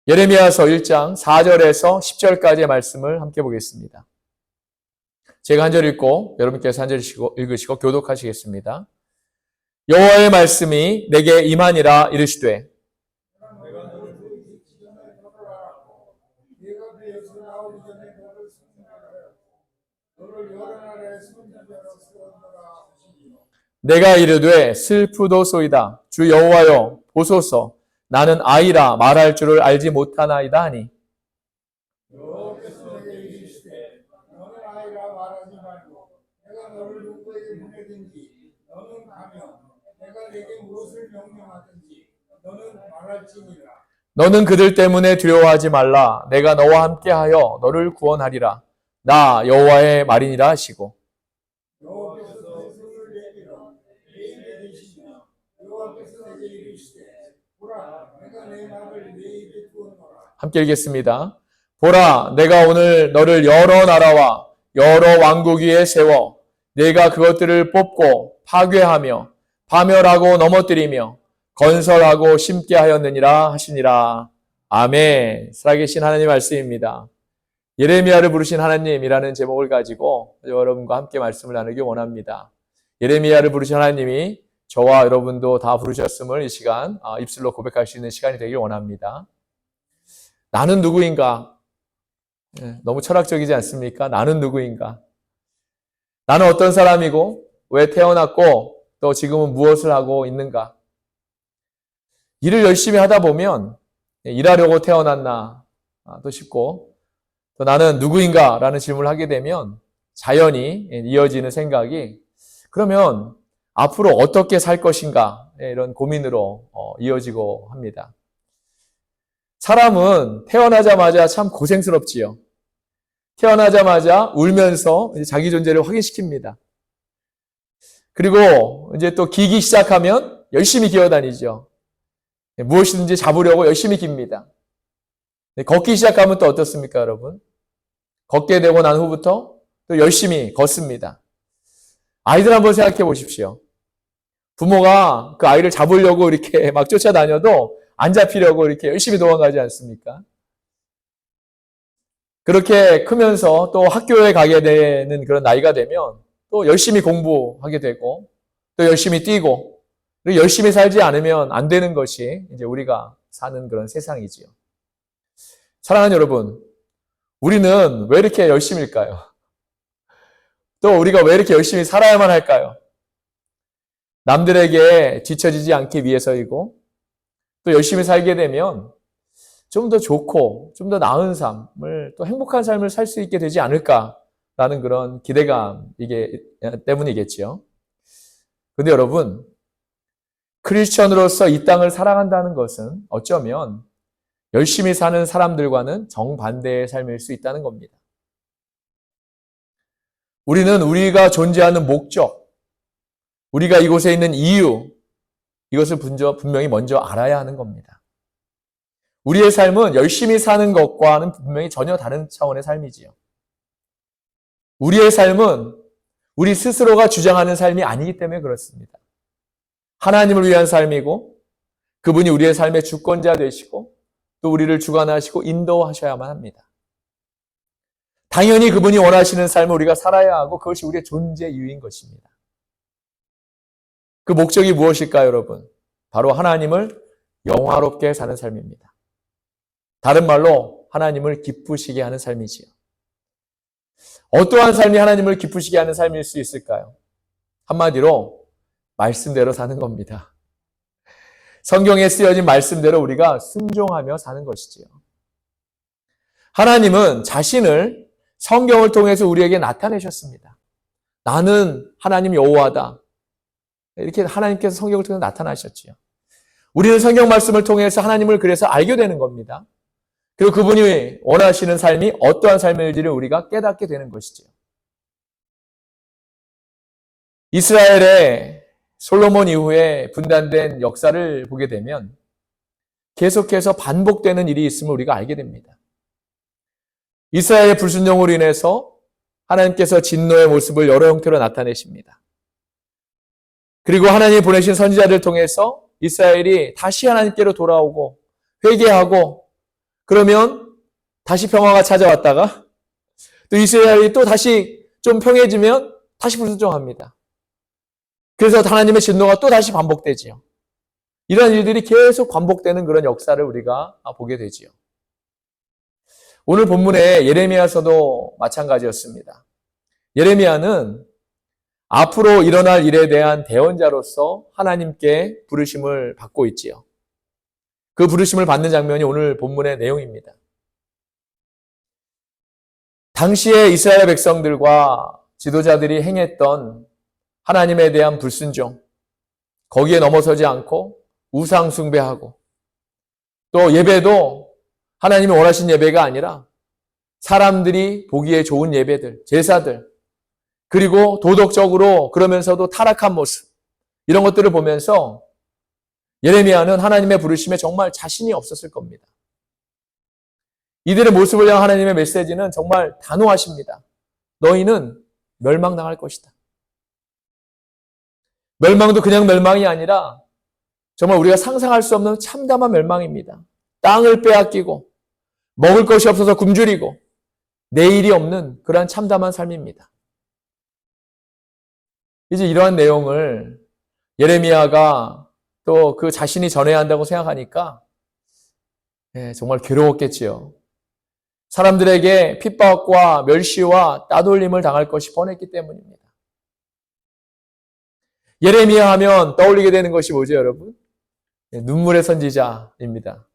예레미야서 1장 4절에서 10절까지의 말씀을 함께 보겠습니다. 제가 한 절 읽고 여러분께서 한 절 읽으시고 교독하시겠습니다. 여호와의 말씀이 내게 임하니라 이르시되 내가 이르되 슬프도소이다. 주 여호와여 보소서. 나는 아이라 말할 줄을 알지 못하나이다 하니 여호와께서 내게 이르시되 너는 아이라 말하지 말고 내가 너를 누구에게 보내든지 너는 가며 내가 내게 무엇을 명령하든지 너는 말할지니라. 너는 그들 때문에 두려워하지 말라. 내가 너와 함께하여 너를 구원하리라. 나 여호와의 말이니라 하시고 여호와께서 내 손을 내밀어 내 입에 대시며 여호와께서 내게 이르시되 보라 내가 내 말을 내 입에 두었노라. 함께 읽겠습니다. 보라, 내가 오늘 너를 여러 나라와 여러 왕국 위에 세워 내가 그것들을 뽑고 파괴하며 파멸하고 넘어뜨리며 건설하고 심게 하였느니라 하시니라. 아멘. 살아계신 하나님 말씀입니다. 예레미야를 부르신 하나님이라는 제목을 가지고 여러분과 함께 말씀을 나누기 원합니다. 예레미야를 부르신 하나님이 저와 여러분도 다 부르셨음을 이 시간 입술로 고백할 수 있는 시간이 되길 원합니다. 나는 누구인가? 너무 철학적이지 않습니까? 나는 누구인가? 나는 어떤 사람이고 왜 태어났고 또 지금은 무엇을 하고 있는가? 일을 열심히 하다 보면 일하려고 태어났나 또 싶고 또 나는 누구인가? 라는 질문을 하게 되면 자연히 이어지는 생각이 그러면 앞으로 어떻게 살 것인가? 이런 고민으로 이어지고 합니다. 사람은 태어나자마자 참 고생스럽지요. 태어나자마자 울면서 자기 존재를 확인시킵니다. 그리고 이제 또 기기 시작하면 열심히 기어다니죠. 무엇이든지 잡으려고 열심히 깁니다. 걷기 시작하면 또 어떻습니까, 여러분? 걷게 되고 난 후부터 또 열심히 걷습니다. 아이들 한번 생각해 보십시오. 부모가 그 아이를 잡으려고 이렇게 막 쫓아다녀도 안 잡히려고 이렇게 열심히 도망가지 않습니까? 그렇게 크면서 또 학교에 가게 되는 그런 나이가 되면 또 열심히 공부하게 되고 또 열심히 뛰고 그리고 열심히 살지 않으면 안 되는 것이 이제 우리가 사는 그런 세상이지요. 사랑하는 여러분, 우리는 왜 이렇게 열심일까요? 또 우리가 왜 이렇게 열심히 살아야만 할까요? 남들에게 뒤처지지 않기 위해서이고 또 열심히 살게 되면 좀 더 좋고 좀 더 나은 삶을 또 행복한 삶을 살 수 있게 되지 않을까라는 그런 기대감 때문이겠지요. 그런데 여러분, 크리스천으로서 이 땅을 살아간다는 것은 어쩌면 열심히 사는 사람들과는 정반대의 삶일 수 있다는 겁니다. 우리는 우리가 존재하는 목적, 우리가 이곳에 있는 이유, 이것을 분명히 먼저 알아야 하는 겁니다. 우리의 삶은 열심히 사는 것과는 분명히 전혀 다른 차원의 삶이지요. 우리의 삶은 우리 스스로가 주장하는 삶이 아니기 때문에 그렇습니다. 하나님을 위한 삶이고 그분이 우리의 삶의 주권자 되시고 또 우리를 주관하시고 인도하셔야만 합니다. 당연히 그분이 원하시는 삶을 우리가 살아야 하고 그것이 우리의 존재 이유인 것입니다. 그 목적이 무엇일까요, 여러분? 바로 하나님을 영화롭게 사는 삶입니다. 다른 말로 하나님을 기쁘시게 하는 삶이지요. 어떠한 삶이 하나님을 기쁘시게 하는 삶일 수 있을까요? 한마디로 말씀대로 사는 겁니다. 성경에 쓰여진 말씀대로 우리가 순종하며 사는 것이지요. 하나님은 자신을 성경을 통해서 우리에게 나타내셨습니다. 나는 하나님 여호와다. 이렇게 하나님께서 성경을 통해서 나타나셨지요. 우리는 성경 말씀을 통해서 하나님을 그래서 알게 되는 겁니다. 그리고 그분이 원하시는 삶이 어떠한 삶일지를 우리가 깨닫게 되는 것이지요. 이스라엘의 솔로몬 이후에 분단된 역사를 보게 되면 계속해서 반복되는 일이 있음을 우리가 알게 됩니다. 이스라엘의 불순종으로 인해서 하나님께서 진노의 모습을 여러 형태로 나타내십니다. 그리고 하나님이 보내신 선지자를 통해서 이스라엘이 다시 하나님께로 돌아오고 회개하고 그러면 다시 평화가 찾아왔다가 또 이스라엘이 또 다시 좀 평해지면 다시 불순종합니다. 그래서 하나님의 진노가 또 다시 반복되지요. 이런 일들이 계속 반복되는 그런 역사를 우리가 보게 되지요. 오늘 본문의 예레미야서도 마찬가지였습니다. 예레미야는 앞으로 일어날 일에 대한 대언자로서 하나님께 부르심을 받고 있지요. 그 부르심을 받는 장면이 오늘 본문의 내용입니다. 당시에 이스라엘 백성들과 지도자들이 행했던 하나님에 대한 불순종, 거기에 넘어서지 않고 우상 숭배하고 또 예배도 하나님이 원하신 예배가 아니라 사람들이 보기에 좋은 예배들, 제사들, 그리고 도덕적으로 그러면서도 타락한 모습, 이런 것들을 보면서 예레미야는 하나님의 부르심에 정말 자신이 없었을 겁니다. 이들의 모습을 향한 하나님의 메시지는 정말 단호하십니다. 너희는 멸망당할 것이다. 멸망도 그냥 멸망이 아니라 정말 우리가 상상할 수 없는 참담한 멸망입니다. 땅을 빼앗기고 먹을 것이 없어서 굶주리고 내일이 없는 그러한 참담한 삶입니다. 이제 이러한 내용을 예레미야가 또 그 자신이 전해야 한다고 생각하니까 정말 괴로웠겠지요. 사람들에게 핍박과 멸시와 따돌림을 당할 것이 뻔했기 때문입니다. 예레미야 하면 떠올리게 되는 것이 뭐죠, 여러분? 눈물의 선지자입니다.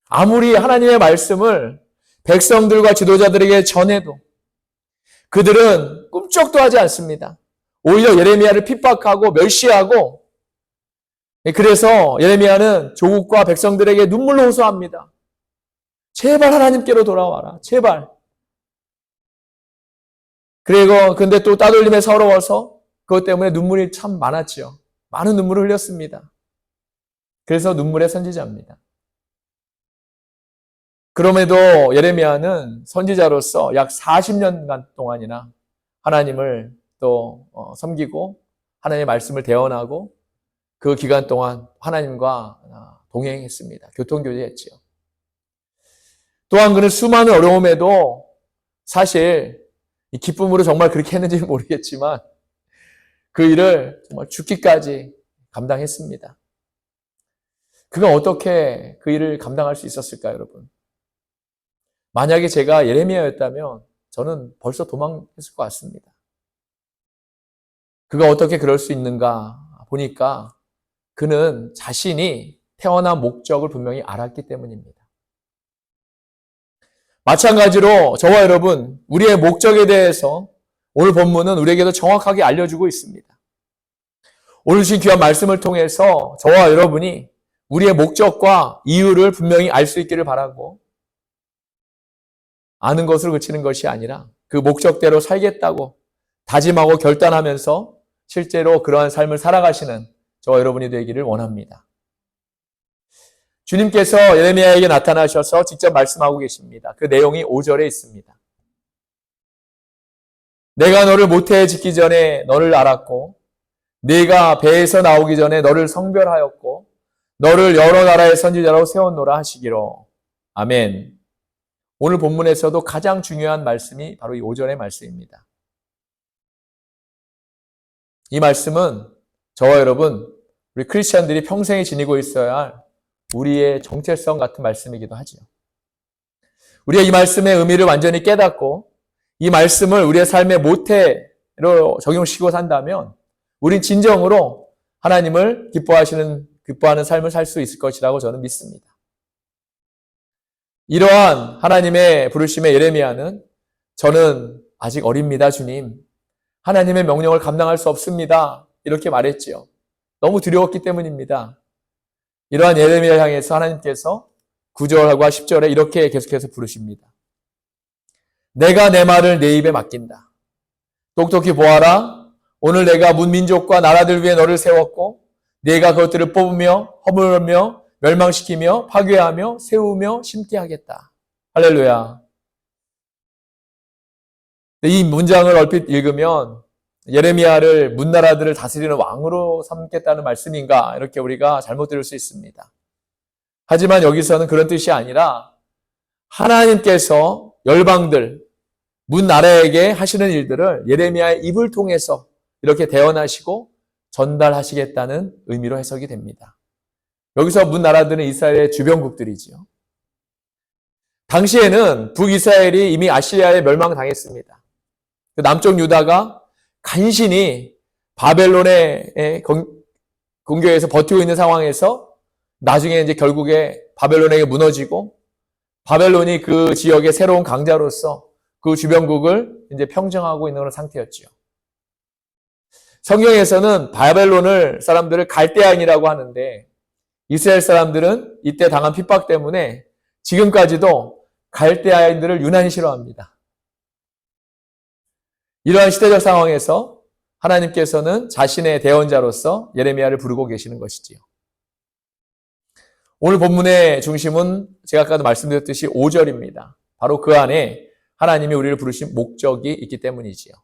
아무리 하나님의 말씀을 백성들과 지도자들에게 전해도 그들은 꿈쩍도 하지 않습니다. 오히려 예레미야를 핍박하고 멸시하고, 그래서 예레미야는 조국과 백성들에게 눈물로 호소합니다. 제발 하나님께로 돌아와라. 제발. 그리고 근데 또 따돌림에 서러워서 그것 때문에 눈물이 참 많았지요. 많은 눈물을 흘렸습니다. 그래서 눈물의 선지자입니다. 그럼에도 예레미야는 선지자로서 약 40년간 동안이나 하나님을 또 섬기고 하나님의 말씀을 대언하고 그 기간 동안 하나님과 동행했습니다. 교통교제했지요. 또한 그는 수많은 어려움에도 사실 이 기쁨으로 정말 그렇게 했는지는 모르겠지만 그 일을 정말 죽기까지 감당했습니다. 그가 어떻게 그 일을 감당할 수 있었을까요, 여러분? 만약에 제가 예레미야였다면 저는 벌써 도망했을 것 같습니다. 그가 어떻게 그럴 수 있는가 보니까 그는 자신이 태어난 목적을 분명히 알았기 때문입니다. 마찬가지로 저와 여러분, 우리의 목적에 대해서 오늘 본문은 우리에게도 정확하게 알려주고 있습니다. 오늘 주신 귀한 말씀을 통해서 저와 여러분이 우리의 목적과 이유를 분명히 알 수 있기를 바라고, 아는 것으로 그치는 것이 아니라 그 목적대로 살겠다고 다짐하고 결단하면서 실제로 그러한 삶을 살아가시는 저와 여러분이 되기를 원합니다. 주님께서 예레미야에게 나타나셔서 직접 말씀하고 계십니다. 그 내용이 5절에 있습니다. 내가 너를 모태에 짓기 전에 너를 알았고 네가 배에서 나오기 전에 너를 성별하였고 너를 여러 나라의 선지자로 세웠노라 하시기로. 아멘. 오늘 본문에서도 가장 중요한 말씀이 바로 이 5절의 말씀입니다. 이 말씀은 저와 여러분, 우리 크리스찬들이 평생에 지니고 있어야 할 우리의 정체성 같은 말씀이기도 하죠. 우리가 이 말씀의 의미를 완전히 깨닫고 이 말씀을 우리의 삶의 모태로 적용시키고 산다면 우린 진정으로 하나님을 기뻐하는 삶을 살 수 있을 것이라고 저는 믿습니다. 이러한 하나님의 부르심의 예레미야는 저는 아직 어립니다, 주님. 하나님의 명령을 감당할 수 없습니다. 이렇게 말했지요. 너무 두려웠기 때문입니다. 이러한 예레미야 향해서 하나님께서 9절과 10절에 이렇게 계속해서 부르십니다. 내가 내 말을 내 입에 맡긴다. 똑똑히 보아라. 오늘 내가 문민족과 나라들 위해 너를 세웠고 네가 그것들을 뽑으며 허물며 멸망시키며 파괴하며 세우며 심게 하겠다. 할렐루야. 이 문장을 얼핏 읽으면 예레미야를 문나라들을 다스리는 왕으로 삼겠다는 말씀인가 이렇게 우리가 잘못 들을 수 있습니다. 하지만 여기서는 그런 뜻이 아니라 하나님께서 열방들, 문 나라에게 하시는 일들을 예레미야의 입을 통해서 이렇게 대언하시고 전달하시겠다는 의미로 해석이 됩니다. 여기서 문 나라들은 이스라엘의 주변국들이지요. 당시에는 북이스라엘이 이미 아시리아에 멸망당했습니다. 남쪽 유다가 간신히 바벨론의 공격에서 버티고 있는 상황에서 나중에 이제 결국에 바벨론에게 무너지고 바벨론이 그 지역의 새로운 강자로서 그 주변국을 이제 평정하고 있는 그런 상태였지요. 성경에서는 바벨론을 사람들을 갈대아인이라고 하는데 이스라엘 사람들은 이때 당한 핍박 때문에 지금까지도 갈대아인들을 유난히 싫어합니다. 이러한 시대적 상황에서 하나님께서는 자신의 대언자로서 예레미야를 부르고 계시는 것이지요. 오늘 본문의 중심은 제가 아까도 말씀드렸듯이 5절입니다. 바로 그 안에 하나님이 우리를 부르신 목적이 있기 때문이지요.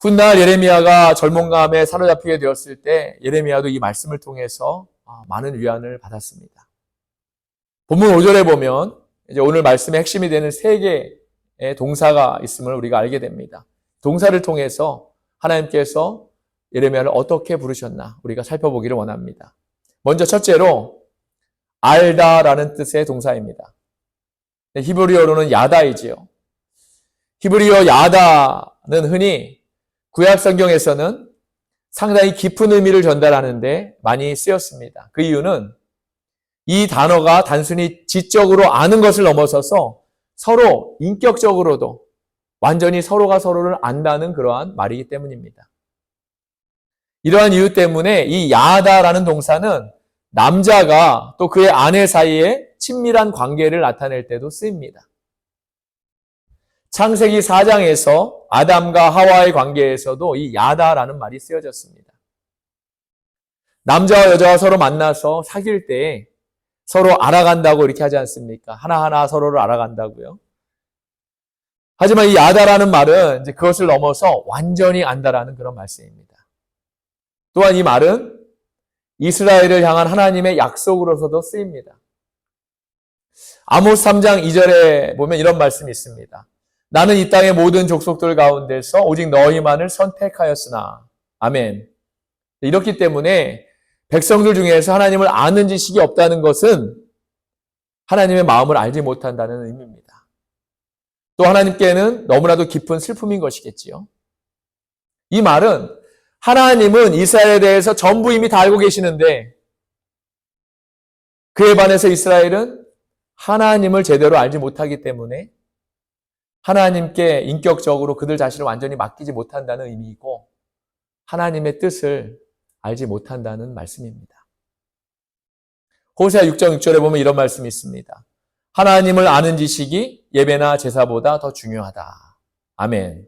훗날 예레미야가 절몽감에 사로잡히게 되었을 때 예레미야도 이 말씀을 통해서 많은 위안을 받았습니다. 본문 5절에 보면 이제 오늘 말씀의 핵심이 되는 3개의 동사가 있음을 우리가 알게 됩니다. 동사를 통해서 하나님께서 예레미야를 어떻게 부르셨나 우리가 살펴보기를 원합니다. 먼저 첫째로 알다라는 뜻의 동사입니다. 히브리어로는 야다이지요. 히브리어 야다는 흔히 구약 성경에서는 상당히 깊은 의미를 전달하는데 많이 쓰였습니다. 그 이유는 이 단어가 단순히 지적으로 아는 것을 넘어서서 서로 인격적으로도 완전히 서로가 서로를 안다는 그러한 말이기 때문입니다. 이러한 이유 때문에 이 야다라는 동사는 남자가 또 그의 아내 사이에 친밀한 관계를 나타낼 때도 쓰입니다. 창세기 4장에서 아담과 하와의 관계에서도 이 야다라는 말이 쓰여졌습니다. 남자와 여자가 서로 만나서 사귈 때 서로 알아간다고 이렇게 하지 않습니까? 하나하나 서로를 알아간다고요. 하지만 이 야다라는 말은 이제 그것을 넘어서 완전히 안다라는 그런 말씀입니다. 또한 이 말은 이스라엘을 향한 하나님의 약속으로서도 쓰입니다. 아모스 3장 2절에 보면 이런 말씀이 있습니다. 나는 이 땅의 모든 족속들 가운데서 오직 너희만을 선택하였으나. 아멘. 이렇기 때문에 백성들 중에서 하나님을 아는 지식이 없다는 것은 하나님의 마음을 알지 못한다는 의미입니다. 또 하나님께는 너무나도 깊은 슬픔인 것이겠지요. 이 말은 하나님은 이스라엘에 대해서 전부 이미 다 알고 계시는데 그에 반해서 이스라엘은 하나님을 제대로 알지 못하기 때문에 하나님께 인격적으로 그들 자신을 완전히 맡기지 못한다는 의미이고 하나님의 뜻을 알지 못한다는 말씀입니다. 호세아 6장 6절에 보면 이런 말씀이 있습니다. 하나님을 아는 지식이 예배나 제사보다 더 중요하다. 아멘.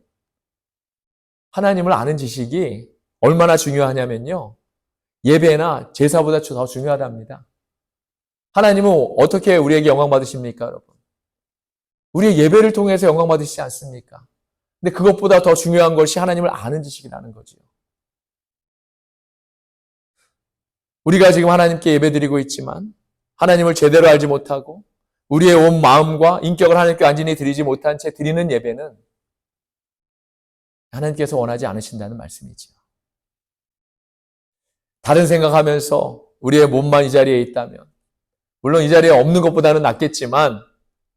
하나님을 아는 지식이 얼마나 중요하냐면요. 예배나 제사보다 더 중요하답니다. 하나님은 어떻게 우리에게 영광 받으십니까, 여러분? 우리의 예배를 통해서 영광 받으시지 않습니까? 근데 그것보다 더 중요한 것이 하나님을 아는 지식이라는 거지요. 우리가 지금 하나님께 예배드리고 있지만 하나님을 제대로 알지 못하고 우리의 온 마음과 인격을 하나님께 완전히 드리지 못한 채 드리는 예배는 하나님께서 원하지 않으신다는 말씀이지요. 다른 생각하면서 우리의 몸만 이 자리에 있다면 물론 이 자리에 없는 것보다는 낫겠지만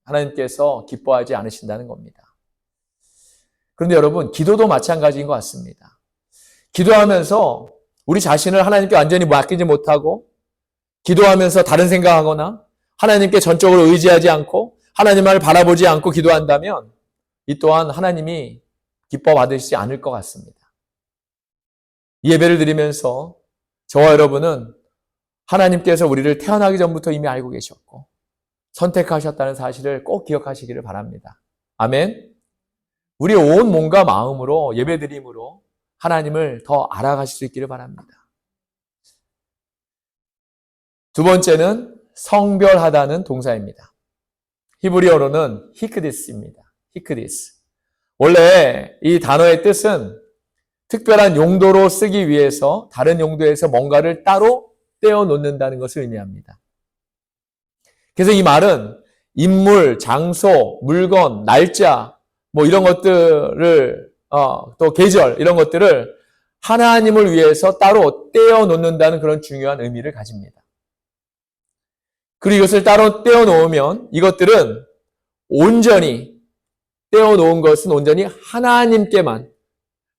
하나님께서 기뻐하지 않으신다는 겁니다. 그런데 여러분, 기도도 마찬가지인 것 같습니다. 기도하면서 우리 자신을 하나님께 완전히 맡기지 못하고 기도하면서 다른 생각하거나 하나님께 전적으로 의지하지 않고 하나님을 바라보지 않고 기도한다면 이 또한 하나님이 기뻐 받으시지 않을 것 같습니다. 이 예배를 드리면서 저와 여러분은 하나님께서 우리를 태어나기 전부터 이미 알고 계셨고 선택하셨다는 사실을 꼭 기억하시기를 바랍니다. 아멘. 우리 온 몸과 마음으로 예배드림으로 하나님을 더 알아가실 수 있기를 바랍니다. 두 번째는 성별하다는 동사입니다. 히브리어로는 히크디스입니다. 히크디스. 원래 이 단어의 뜻은 특별한 용도로 쓰기 위해서 다른 용도에서 뭔가를 따로 떼어놓는다는 것을 의미합니다. 그래서 이 말은 인물, 장소, 물건, 날짜, 이런 것들을, 또 계절, 이런 것들을 하나님을 위해서 따로 떼어놓는다는 그런 중요한 의미를 가집니다. 그리고 이것을 따로 떼어놓으면 이것들은 온전히, 떼어놓은 것은 온전히 하나님께만,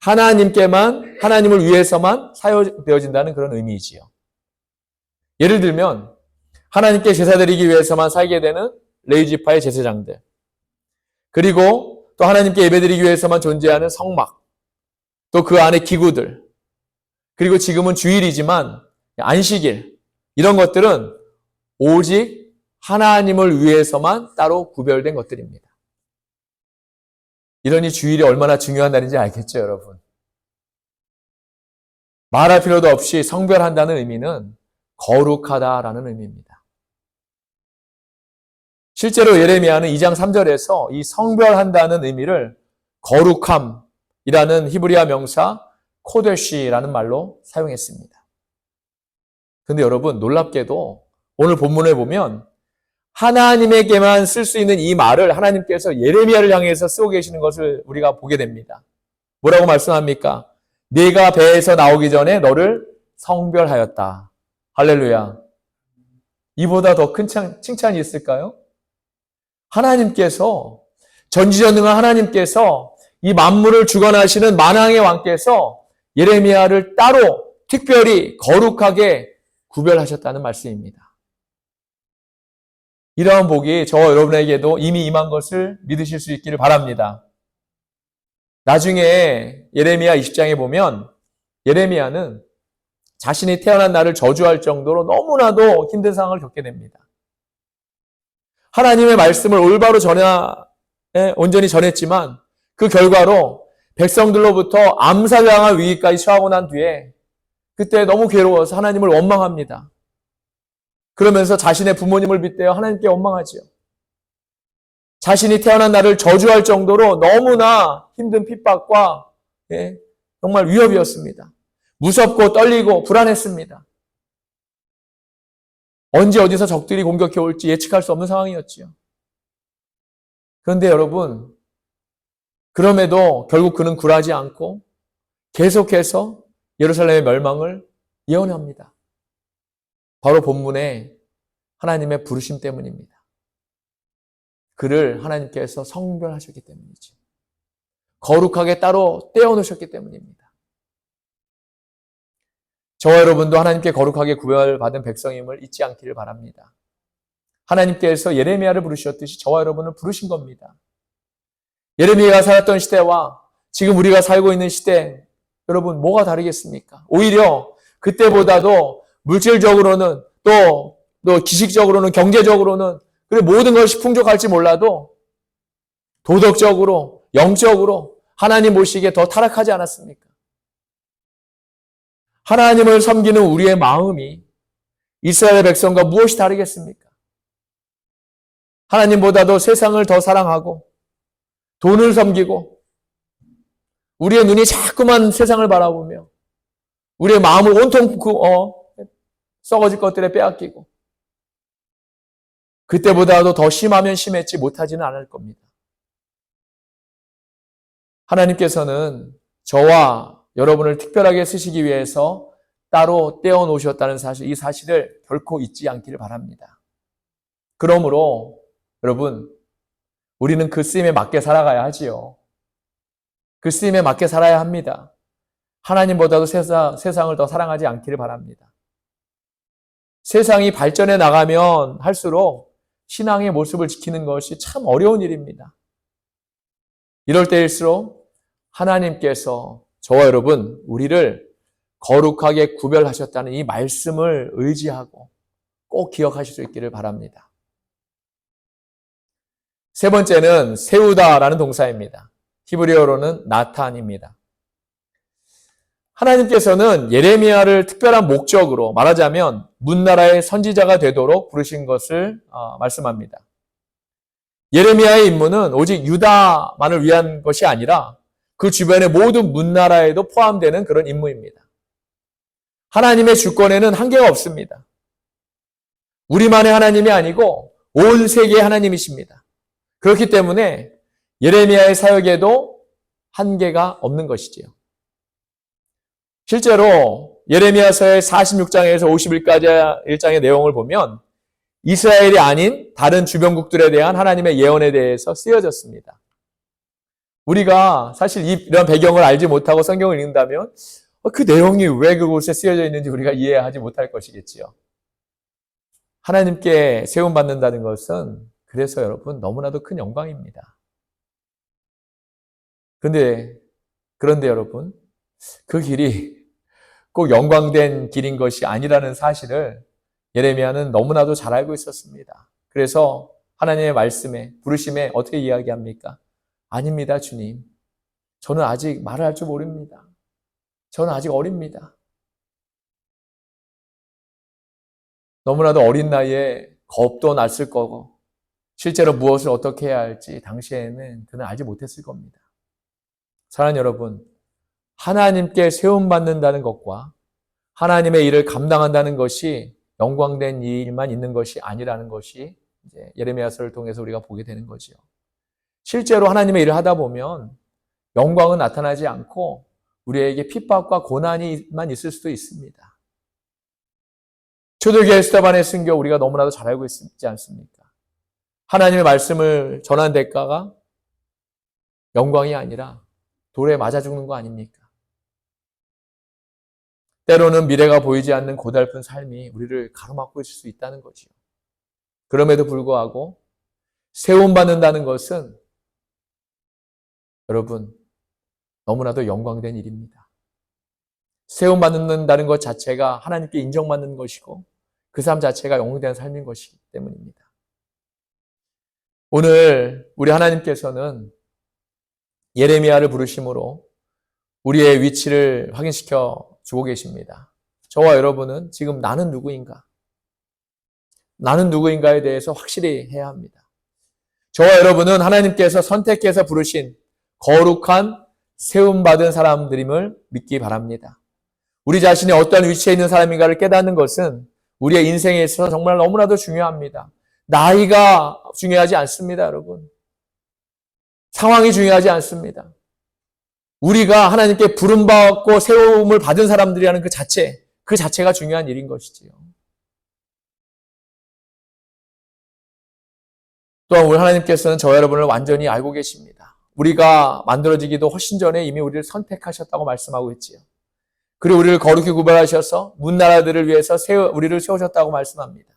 하나님을 위해서만 사용되어진다는 그런 의미이지요. 예를 들면, 하나님께 제사 드리기 위해서만 살게 되는 레위지파의 제사장들, 그리고 또 하나님께 예배드리기 위해서만 존재하는 성막, 또 그 안에 기구들, 그리고 지금은 주일이지만 안식일, 이런 것들은 오직 하나님을 위해서만 따로 구별된 것들입니다. 이러니 주일이 얼마나 중요한 날인지 알겠죠, 여러분? 말할 필요도 없이 성별한다는 의미는 거룩하다라는 의미입니다. 실제로 예레미야는 2장 3절에서 이 성별한다는 의미를 거룩함이라는 히브리어 명사 코데시라는 말로 사용했습니다. 그런데 여러분, 놀랍게도 오늘 본문에 보면 하나님에게만 쓸 수 있는 이 말을 하나님께서 예레미야를 향해서 쓰고 계시는 것을 우리가 보게 됩니다. 뭐라고 말씀합니까? 네가 배에서 나오기 전에 너를 성별하였다. 할렐루야. 이보다 더 큰 칭찬이 있을까요? 하나님께서, 전지전능한 하나님께서, 이 만물을 주관하시는 만왕의 왕께서 예레미야를 따로 특별히 거룩하게 구별하셨다는 말씀입니다. 이러한 복이 저와 여러분에게도 이미 임한 것을 믿으실 수 있기를 바랍니다. 나중에 예레미야 20장에 보면 예레미야는 자신이 태어난 날을 저주할 정도로 너무나도 힘든 상황을 겪게 됩니다. 하나님의 말씀을 올바로 온전히 전했지만 그 결과로 백성들로부터 암살당할 위기까지 처하고 난 뒤에 그때 너무 괴로워서 하나님을 원망합니다. 그러면서 자신의 부모님을 빗대어 하나님께 원망하지요. 자신이 태어난 날을 저주할 정도로 너무나 힘든 핍박과 정말 위협이었습니다. 무섭고 떨리고 불안했습니다. 언제 어디서 적들이 공격해 올지 예측할 수 없는 상황이었지요. 그런데 여러분, 그럼에도 결국 그는 굴하지 않고 계속해서 예루살렘의 멸망을 예언합니다. 바로 본문에 하나님의 부르심 때문입니다. 그를 하나님께서 성별하셨기 때문이죠. 거룩하게 따로 떼어놓으셨기 때문입니다. 저와 여러분도 하나님께 거룩하게 구별받은 백성임을 잊지 않기를 바랍니다. 하나님께서 예레미야를 부르셨듯이 저와 여러분을 부르신 겁니다. 예레미야가 살았던 시대와 지금 우리가 살고 있는 시대, 여러분 뭐가 다르겠습니까? 오히려 그때보다도 물질적으로는 또 기식적으로는 경제적으로는 그리고 모든 것이 풍족할지 몰라도 도덕적으로 영적으로 하나님 보시기에 더 타락하지 않았습니까? 하나님을 섬기는 우리의 마음이 이스라엘 백성과 무엇이 다르겠습니까? 하나님보다도 세상을 더 사랑하고 돈을 섬기고 우리의 눈이 자꾸만 세상을 바라보며 우리의 마음을 온통 썩어질 것들에 빼앗기고 그때보다도 더 심하면 심했지 못하지는 않을 겁니다. 하나님께서는 저와 여러분을 특별하게 쓰시기 위해서 따로 떼어놓으셨다는 사실, 이 사실을 결코 잊지 않기를 바랍니다. 그러므로 여러분, 우리는 그 쓰임에 맞게 살아가야 하지요. 그 쓰임에 맞게 살아야 합니다. 하나님보다도 세상을 더 사랑하지 않기를 바랍니다. 세상이 발전해 나가면 할수록 신앙의 모습을 지키는 것이 참 어려운 일입니다. 이럴 때일수록 하나님께서 저와 여러분, 우리를 거룩하게 구별하셨다는 이 말씀을 의지하고 꼭 기억하실 수 있기를 바랍니다. 세 번째는 세우다라는 동사입니다. 히브리어로는 나탄입니다. 하나님께서는 예레미야를 특별한 목적으로 말하자면 문나라의 선지자가 되도록 부르신 것을 말씀합니다. 예레미야의 임무는 오직 유다만을 위한 것이 아니라 그 주변의 모든 문나라에도 포함되는 그런 임무입니다. 하나님의 주권에는 한계가 없습니다. 우리만의 하나님이 아니고 온 세계의 하나님이십니다. 그렇기 때문에 예레미야의 사역에도 한계가 없는 것이지요. 실제로 예레미야서의 46장에서 51장의 내용을 보면 이스라엘이 아닌 다른 주변국들에 대한 하나님의 예언에 대해서 쓰여졌습니다. 우리가 사실 이런 배경을 알지 못하고 성경을 읽는다면 그 내용이 왜 그곳에 쓰여져 있는지 우리가 이해하지 못할 것이겠지요. 하나님께 세움받는다는 것은 그래서 여러분 너무나도 큰 영광입니다. 그런데 여러분, 그 길이 꼭 영광된 길인 것이 아니라는 사실을 예레미야는 너무나도 잘 알고 있었습니다. 그래서 하나님의 말씀에, 부르심에 어떻게 이야기합니까? 아닙니다, 주님. 저는 아직 말을 할 줄 모릅니다. 저는 아직 어립니다. 너무나도 어린 나이에 겁도 났을 거고 실제로 무엇을 어떻게 해야 할지 당시에는 그는 알지 못했을 겁니다. 사랑하는 여러분, 하나님께 세움받는다는 것과 하나님의 일을 감당한다는 것이 영광된 일만 있는 것이 아니라는 것이 이제 예레미야서를 통해서 우리가 보게 되는 거죠. 실제로 하나님의 일을 하다 보면 영광은 나타나지 않고 우리에게 핍박과 고난이만 있을 수도 있습니다. 초대교회 에스더반의 순교 우리가 너무나도 잘 알고 있지 않습니까? 하나님의 말씀을 전한 대가가 영광이 아니라 돌에 맞아 죽는 거 아닙니까? 때로는 미래가 보이지 않는 고달픈 삶이 우리를 가로막고 있을 수 있다는 거지요. 그럼에도 불구하고 세움받는다는 것은 여러분 너무나도 영광된 일입니다. 세움받는다는 것 자체가 하나님께 인정받는 것이고 그 삶 자체가 영웅된 삶인 것이기 때문입니다. 오늘 우리 하나님께서는 예레미야를 부르심으로 우리의 위치를 확인시켜 주고 계십니다. 저와 여러분은 지금 나는 누구인가? 나는 누구인가에 대해서 확실히 해야 합니다. 저와 여러분은 하나님께서 선택해서 부르신 거룩한 세움받은 사람들임을 믿기 바랍니다. 우리 자신이 어떤 위치에 있는 사람인가를 깨닫는 것은 우리의 인생에 있어서 정말 너무나도 중요합니다. 나이가 중요하지 않습니다, 여러분. 상황이 중요하지 않습니다. 우리가 하나님께 부름받고 세움을 받은 사람들이라는 그 자체가 중요한 일인 것이지요. 또한 우리 하나님께서는 저와 여러분을 완전히 알고 계십니다. 우리가 만들어지기도 훨씬 전에 이미 우리를 선택하셨다고 말씀하고 있지요. 그리고 우리를 거룩히 구별하셔서 문나라들을 위해서 우리를 세우셨다고 말씀합니다.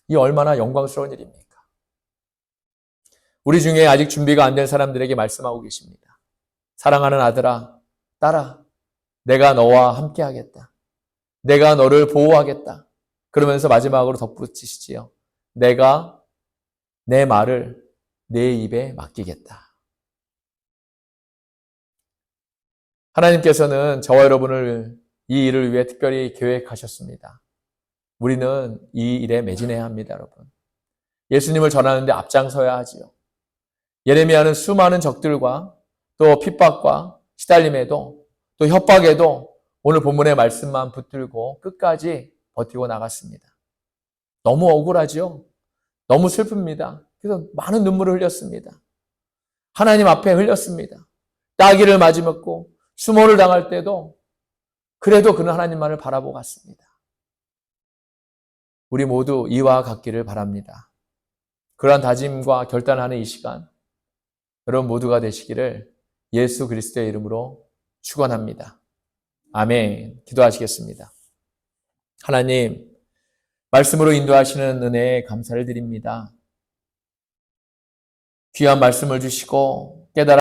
이 얼마나 영광스러운 일입니까? 우리 중에 아직 준비가 안 된 사람들에게 말씀하고 계십니다. 사랑하는 아들아, 딸아, 내가 너와 함께 하겠다. 내가 너를 보호하겠다. 그러면서 마지막으로 덧붙이시지요. 내가 내 말을 내 입에 맡기겠다. 하나님께서는 저와 여러분을 이 일을 위해 특별히 계획하셨습니다. 우리는 이 일에 매진해야 합니다, 여러분. 예수님을 전하는데 앞장서야 하지요. 예레미야는 수많은 적들과 또 핍박과 시달림에도 또 협박에도 오늘 본문의 말씀만 붙들고 끝까지 버티고 나갔습니다. 너무 억울하죠? 너무 슬픕니다. 그래서 많은 눈물을 흘렸습니다. 하나님 앞에 흘렸습니다. 따귀를 맞으먹고 수모를 당할 때도 그래도 그는 하나님만을 바라보고 갔습니다. 우리 모두 이와 같기를 바랍니다. 그러한 다짐과 결단하는 이 시간 여러분 모두가 되시기를 예수 그리스도의 이름으로 축원합니다. 아멘. 기도하시겠습니다. 하나님, 말씀으로 인도하시는 은혜에 감사를 드립니다. 귀한 말씀을 주시고 깨달아